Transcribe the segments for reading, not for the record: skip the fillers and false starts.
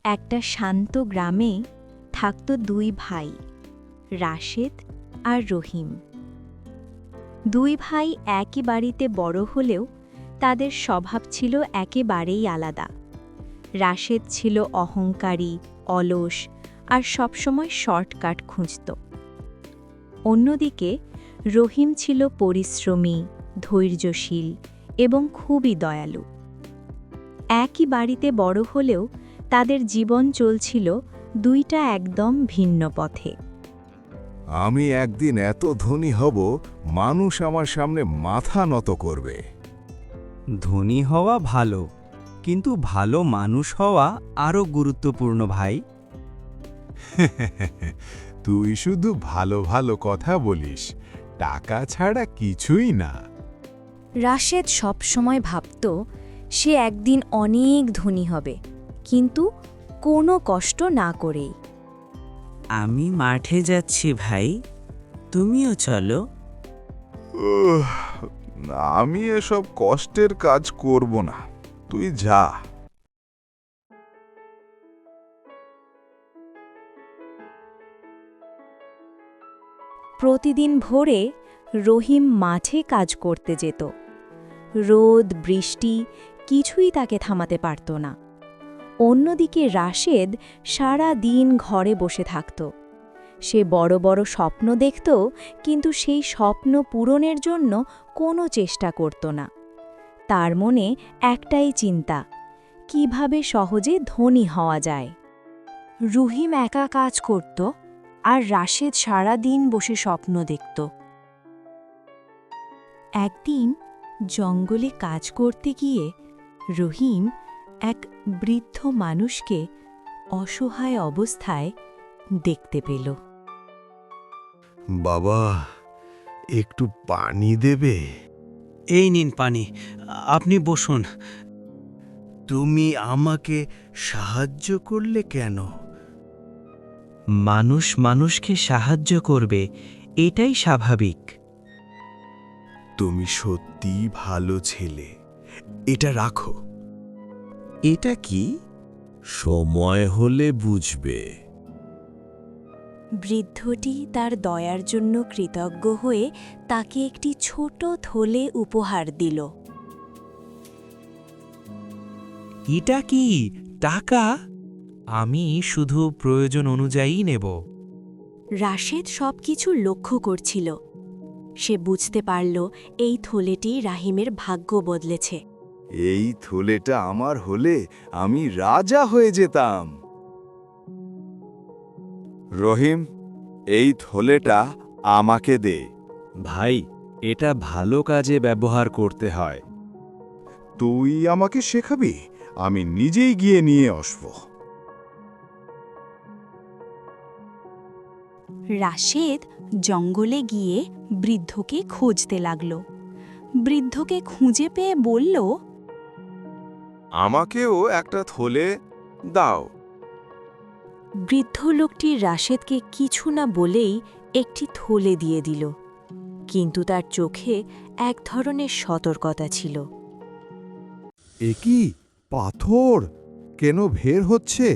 একটা শান্ত গ্রামে থাকত দুই ভাই, রাশেদ আর রহিম। দুই ভাই একই বাড়িতে বড় হলেও তাদের স্বভাব ছিল একেবারেই আলাদা। রাশেদ ছিল অহংকারী, অলস আর সবসময় শর্টকাট খুঁজত। অন্যদিকে রহিম ছিল পরিশ্রমী, ধৈর্যশীল এবং খুবই দয়ালু। একই বাড়িতে বড় হলেও তাদের জীবন চলছিল দুইটা একদম ভিন্ন পথে। আমি একদিন এত ধনী হব, মানুষ আমার সামনে মাথা নত করবে। ধনী হওয়া ভালো, কিন্তু ভালো মানুষ হওয়া আরও গুরুত্বপূর্ণ ভাই। তুই শুধু ভালো ভালো কথা বলিস, টাকা ছাড়া কিছুই না। রাশেদ সবসময় ভাবত সে একদিন অনেক ধনী হবে, কিন্তু কোনো কষ্ট না করেই। আমি মাঠে যাচ্ছি ভাই, তুমিও চলো। আমি এসব কষ্টের কাজ করব না, তুই যা। প্রতিদিন ভোরে রহিম মাঠে কাজ করতে যেত। রোদ, বৃষ্টি কিছুই তাকে থামাতে পারত না। অন্যদিকে রাশেদ সারা দিন ঘরে বসে থাকত। সে বড় বড় স্বপ্ন দেখত, কিন্তু সেই স্বপ্ন পূরণের জন্য কোনো চেষ্টা করত না। তার মনে একটাই চিন্তা, কিভাবে সহজে ধনী হওয়া যায়। রহিম একা কাজ করত, আর রাশেদ সারা দিন বসে স্বপ্ন দেখত। একদিন জঙ্গলে কাজ করতে গিয়ে রহিম এক বৃদ্ধ মানুষকে অসহায় অবস্থায় দেখতে পেল। বাবা, একটু পানি দেবে? এই নিন পানি, আপনি বসুন। তুমি আমাকে সাহায্য করলে কেন? মানুষ মানুষকে সাহায্য করবে, এটাই স্বাভাবিক। তুমি সত্যি ভালো ছেলে, এটা রাখো। এটা কি? সময় হলে বুঝবে। বৃদ্ধটি তার দয়ার জন্য কৃতজ্ঞ হয়ে তাকে একটি ছোট থলে উপহার দিল। এটা কি টাকা? আমি শুধু প্রয়োজন অনুযায়ী নেব। রাশেদ সবকিছু লক্ষ্য করছিল। সে বুঝতে পারল এই থলেটি রাহিমের ভাগ্য বদলেছে। এই থলেটা আমার হলে আমি রাজা হয়ে যেতাম। রহিম, এই থলেটা আমাকে দে। ভাই, এটা ভালো কাজে ব্যবহার করতে হয়। তুই আমাকে শেখাবি? আমি নিজেই গিয়ে নিয়ে আসব। রাশেদ জঙ্গলে গিয়ে বৃদ্ধকে খুঁজতে লাগল। বৃদ্ধকে খুঁজে পেয়ে বলল, আমাকেও একটা থলে দাও। বৃদ্ধ লোকটি রাশেদকে কিছু না বলেই একটি থলে দিয়ে দিল, কিন্তু তার চোখে এক ধরনের সতর্কতা ছিল। এ কি পাথর? কেন বের হচ্ছে?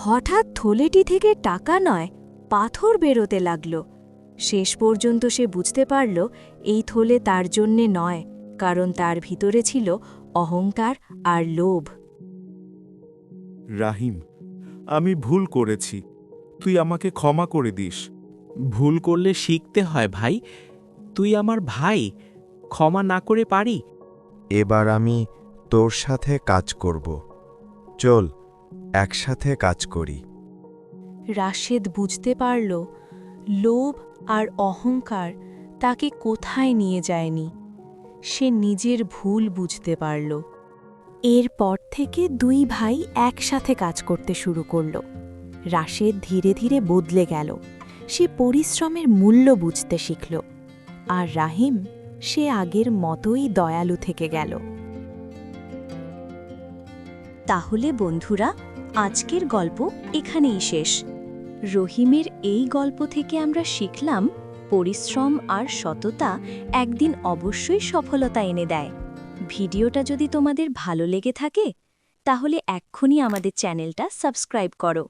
হঠাৎ থলেটি থেকে টাকা নয়, পাথর বেরোতে লাগল। শেষ পর্যন্ত সে বুঝতে পারল এই থলে তার জন্যে নয়, কারণ তার ভিতরে ছিল অহংকার আর লোভ। রাহিম, আমি ভুল করেছি, তুই আমাকে ক্ষমা করে দিস। ভুল করলে শিখতে হয় ভাই, তুই আমার ভাই, ক্ষমা না করে পারি? এবার আমি তোর সাথে কাজ করব। চল, একসাথে কাজ করি। রাশেদ বুঝতে পারল লোভ আর অহংকার তাকে কোথায় নিয়ে যায়নি। সে নিজের ভুল বুঝতে পারল। এরপর থেকে দুই ভাই একসাথে কাজ করতে শুরু করল। রাশেদ ধীরে ধীরে বদলে গেল। সে পরিশ্রমের মূল্য বুঝতে শিখল, আর রাহিম সে আগের মতোই দয়ালু থেকে গেল। তাহলে বন্ধুরা, আজকের গল্প এখানেই শেষ। রহিমের এই গল্প থেকে আমরা শিখলাম পরিশ্রম আর সততা একদিন অবশ্যই সফলতা এনে দেয়। ভিডিওটা যদি তোমাদের ভালো লেগে থাকে তাহলে এক্ষুনি আমাদের চ্যানেলটা সাবস্ক্রাইব করো।